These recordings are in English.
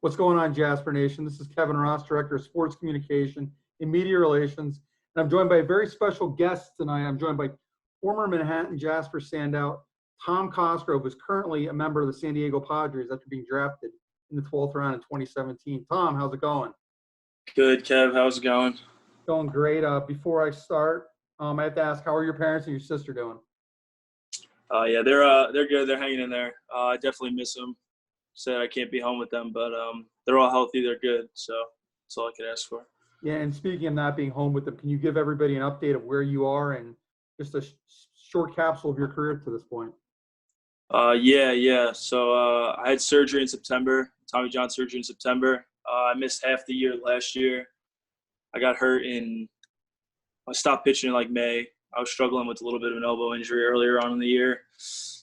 What's going on, Jasper Nation? This is Kevin Ross, Director of Sports Communication and Media Relations. And I'm joined by a very special guest tonight. I'm joined by former Manhattan Jaspers standout Tom Cosgrove, who is currently a member of the San Diego Padres after being drafted in the 12th round in 2017. Tom, how's it going? Good, Kev. How's it going? Going great. Before I start, I have to ask, how are your parents and your sister doing? Yeah, they're good. They're hanging in there. I definitely miss them. Said I can't be home with them, but they're all healthy. They're good. So that's all I could ask for. Yeah, and speaking of not being home with them, can you give everybody an update of where you are and just a short capsule of your career to this point? Yeah. So I had surgery in September, Tommy John surgery in September. I missed half the year last year. I got hurt I stopped pitching in like May. I was struggling with a little bit of an elbow injury earlier on in the year.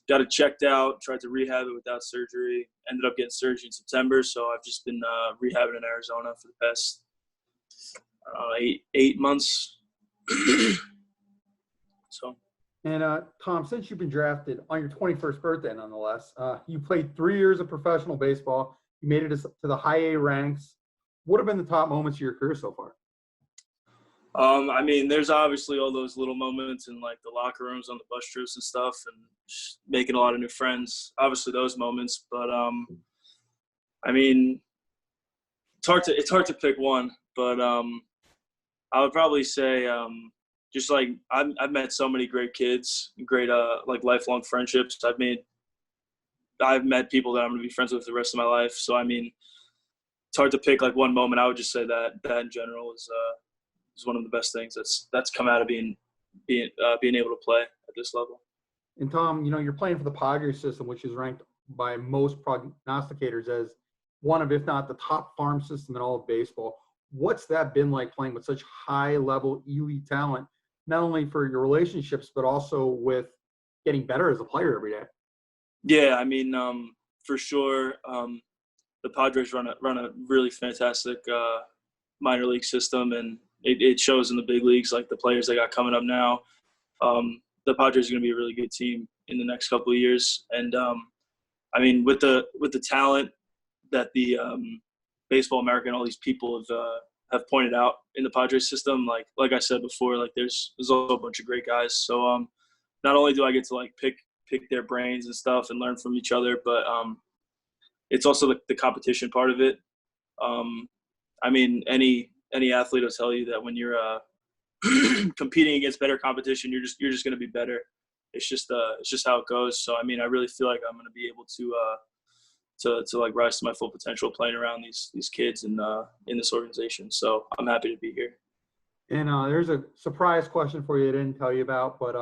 Got it checked out, tried to rehab it without surgery. Ended up getting surgery in September, so I've just been rehabbing in Arizona for the past eight months. So. And Tom, since you've been drafted on your 21st birthday, nonetheless, you played 3 years of professional baseball. You made it to the high A ranks. What have been the top moments of your career so far? I mean, there's obviously all those little moments in like the locker rooms on the bus trips and stuff, and just making a lot of new friends. Obviously, those moments, but I mean, it's hard to pick one, but I would probably say just like I've met so many great kids, great like lifelong friendships. I've met people that I'm gonna be friends with the rest of my life. So I mean, it's hard to pick like one moment. I would just say that in general is one of the best things that's come out of being able to play at this level. And Tom, you're playing for the Padres system, which is ranked by most prognosticators as one of, if not the top farm system in all of baseball. What's that been like playing with such high-level elite talent, not only for your relationships, but also with getting better as a player every day? Yeah, I mean, for sure, the Padres run a really fantastic minor league system, and it shows in the big leagues, like the players they got coming up now. The Padres are going to be a really good team in the next couple of years. And, I mean, with the talent that the Baseball America and all these people have pointed out in the Padres system, like I said before, like there's also a bunch of great guys. So not only do I get to like pick their brains and stuff and learn from each other, but it's also the competition part of it. I mean, any athlete will tell you that when you're competing against better competition, you're just going to be better. It's just how it goes. So I mean, I really feel like I'm going to be able to like rise to my full potential playing around these kids and in this organization. So I'm happy to be here. And there's a surprise question for you I didn't tell you about, but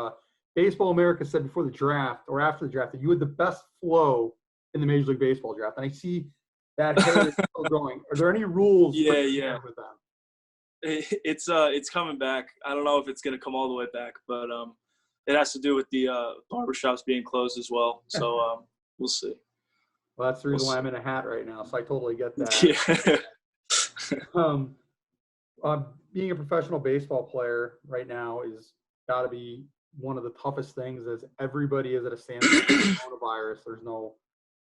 Baseball America said before the draft or after the draft that you had the best flow in the Major League Baseball draft. And I see that hair is still growing. Are there any rules Yeah. with them? It's coming back. I don't know if it's going to come all the way back, but it has to do with the barbershops being closed as well. So we'll see. Well, that's the reason why I'm in a hat right now, so I totally get that. Yeah. Being a professional baseball player right now is got to be one of the toughest things, as everybody is at a standstill with coronavirus. There's no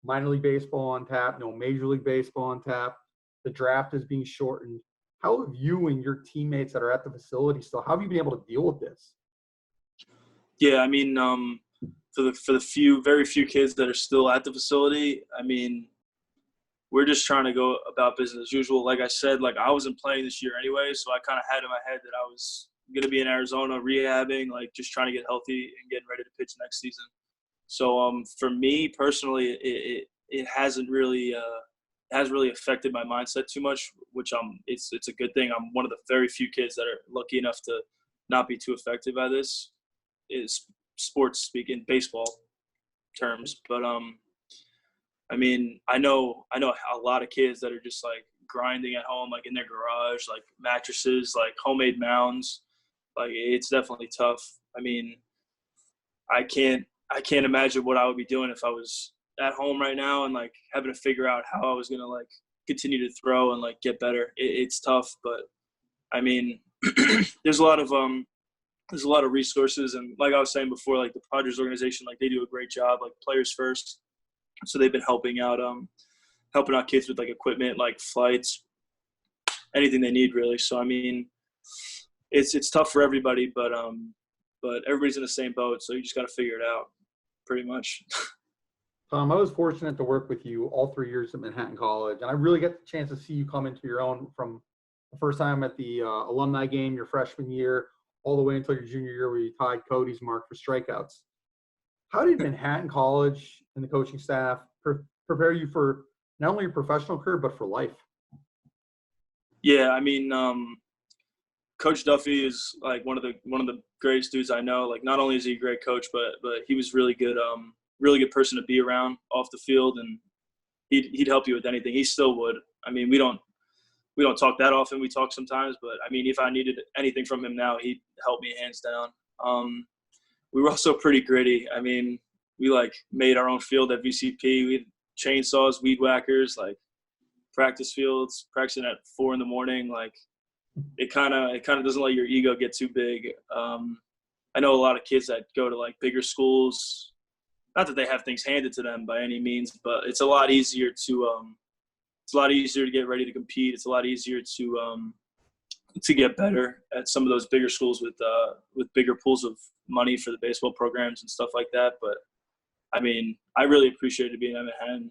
minor league baseball on tap, no Major League Baseball on tap. The draft is being shortened. How have you and your teammates that are at the facility still, how have you been able to deal with this? Yeah, I mean, for the very few kids that are still at the facility, I mean, we're just trying to go about business as usual. Like I said, like I wasn't playing this year anyway, so I kind of had in my head that I was going to be in Arizona rehabbing, like just trying to get healthy and getting ready to pitch next season. So for me personally, it hasn't really affected my mindset too much, which it's a good thing. I'm one of the very few kids that are lucky enough to not be too affected by this, is sports speaking, baseball terms. But I mean, I know a lot of kids that are just like grinding at home, like in their garage, like mattresses, like homemade mounds. Like it's definitely tough. I mean, I can't imagine what I would be doing if I was at home right now and like having to figure out how I was going to like continue to throw and like get better. It's tough, but I mean, there's a lot of resources, and like I was saying before, like the Padres organization, like they do a great job, like players first. So they've been helping out helping out kids with like equipment, like flights, anything they need really. So I mean, it's tough for everybody, but everybody's in the same boat, so you just got to figure it out, pretty much. Tom, I was fortunate to work with you all 3 years at Manhattan College, and I really got the chance to see you come into your own from the first time at the alumni game your freshman year all the way until your junior year where you tied Cody's mark for strikeouts. How did Manhattan College and the coaching staff prepare you for not only your professional career, but for life? Yeah, I mean, Coach Duffy is like one of the greatest dudes I know. Like, not only is he a great coach, but he was really good person to be around off the field, and he'd help you with anything. He still would. I mean, we don't talk that often. We talk sometimes, but I mean, if I needed anything from him now, he'd help me hands down. We were also pretty gritty. I mean, we like made our own field at VCP. We had chainsaws, weed whackers, like practice fields, practicing at 4 a.m. Like, it kind of doesn't let your ego get too big. I know a lot of kids that go to like bigger schools, not that they have things handed to them by any means, but it's a lot easier to get ready to compete. It's a lot easier to get better at some of those bigger schools with bigger pools of money for the baseball programs and stuff like that. But I mean, I really appreciated being at Manhattan.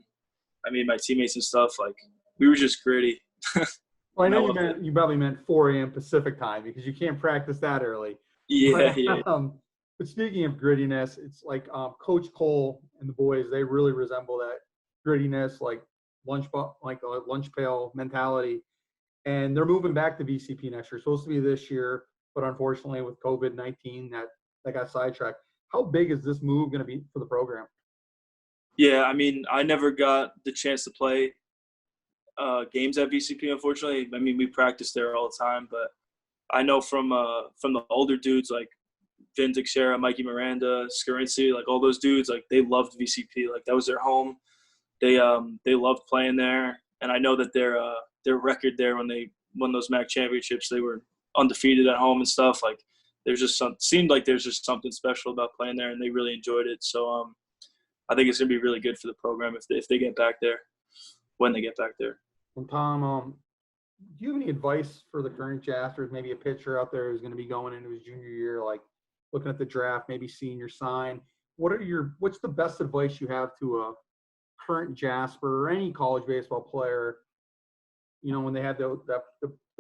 I mean, my teammates and stuff, like, we were just gritty. Well, I know you probably meant 4 a.m. Pacific time because you can't practice that early. Yeah, but, yeah. But speaking of grittiness, it's like Coach Cole and the boys, they really resemble that grittiness, like a lunch pail mentality. And they're moving back to VCP next year. Supposed to be this year, but unfortunately with COVID-19, that got sidetracked. How big is this move going to be for the program? Yeah, I mean, I never got the chance to play games at VCP, unfortunately. I mean, we practiced there all the time, but I know from the older dudes like Vin Teixeira, Mikey Miranda, Scarinci, like all those dudes, like they loved VCP. Like, that was their home. They loved playing there, and I know that their record there when they won those MAC championships, they were undefeated at home and stuff. Like, seemed like there's just something special about playing there, and they really enjoyed it. So I think it's gonna be really good for the program if they get back there, when they get back there. And Tom, do you have any advice for the current Jaspers? Maybe a pitcher out there who's going to be going into his junior year, like looking at the draft, maybe seeing your sign. What's the best advice you have to a current Jasper or any college baseball player, you know, when they had the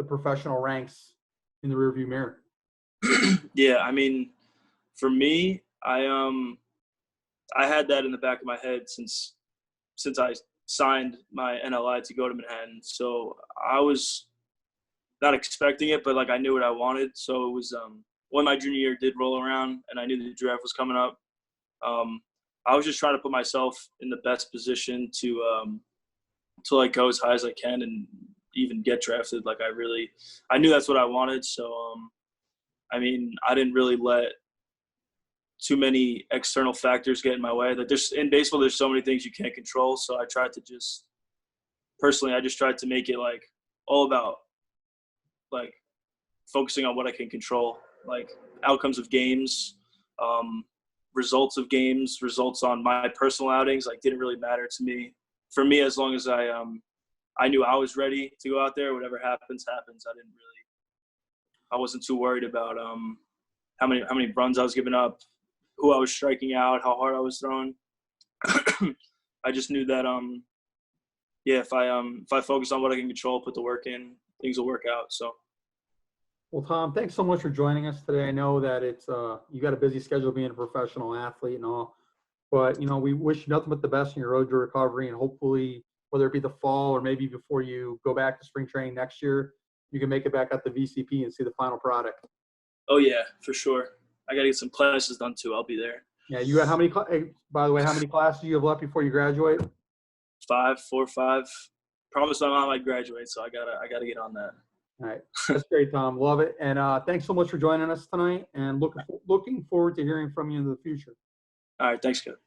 professional ranks in the rearview mirror? Yeah, I mean, for me, I had that in the back of my head since I signed my NLI to go to Manhattan. So I was not expecting it, but like I knew what I wanted. So it was when my junior year did roll around and I knew the draft was coming up, I was just trying to put myself in the best position to like go as high as I can and even get drafted. Like, I knew that's what I wanted. So I mean, I didn't really let too many external factors get in my way. Like, in baseball, there's so many things you can't control. So I tried to I just tried to make it like all about like focusing on what I can control, like outcomes of games, results of games, results on my personal outings. Like, didn't really matter to me. For me, as long as I knew I was ready to go out there, whatever happens. I wasn't too worried about how many runs I was giving up, who I was striking out, how hard I was throwing. I just knew that if I focus on what I can control, put the work in, things will work out. So. Well, Tom, thanks so much for joining us today. I know that it's you got a busy schedule being a professional athlete and all, but you know, we wish you nothing but the best in your road to recovery, and hopefully, whether it be the fall or maybe before you go back to spring training next year, you can make it back at the VCP and see the final product. Oh yeah, for sure. I got to get some classes done too. I'll be there. Yeah, you got how many? By the way, how many classes do you have left before you graduate? 4 or 5. Promise my mom I graduate, so I gotta get on that. All right, that's great, Tom. Love it, and thanks so much for joining us tonight. And looking forward to hearing from you in the future. All right, thanks, Kevin.